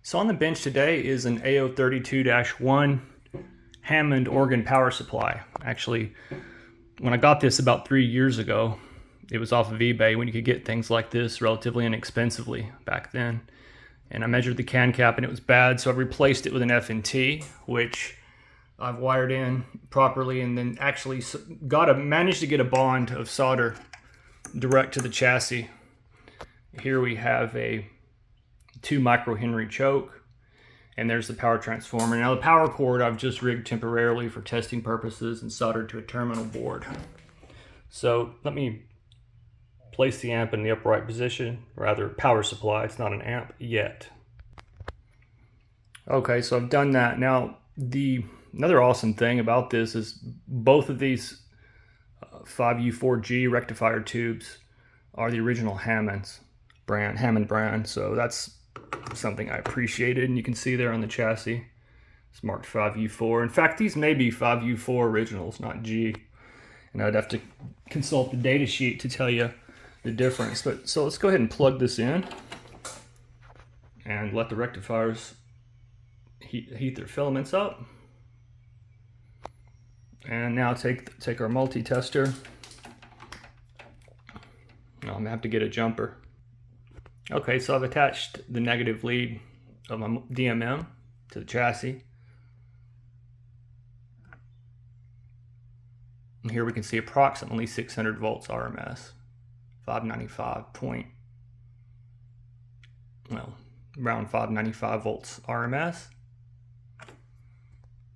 So on the bench today is an AO-32-1 Hammond Organ power supply. Actually, when I got this about 3 years ago, it was off of eBay when you could get things like this relatively inexpensively back then. And I measured the can cap and it was bad, so I replaced it with an F&T, which I've wired in properly, and then actually managed to get a bond of solder direct to the chassis. Here we have a 2 microhenry choke, and there's the power transformer. Now the power cord I've just rigged temporarily for testing purposes and soldered to a terminal board. So let me place the amp in the upright position, rather power supply, it's not an amp yet. Okay, so I've done that. Now another awesome thing about this is both of these 5U4G rectifier tubes are the original Hammond brand, so that's something I appreciated, and you can see there on the chassis it's marked 5U4. In fact, these may be 5U4 originals, not G, and I'd have to consult the data sheet to tell you the difference. But so let's go ahead and plug this in and let the rectifiers heat their filaments up. And now take our multi-tester. I'm gonna have to get a jumper. Okay, so I've attached the negative lead of my DMM to the chassis. And here we can see approximately 600 volts RMS, 595 point, well, around 595 volts RMS.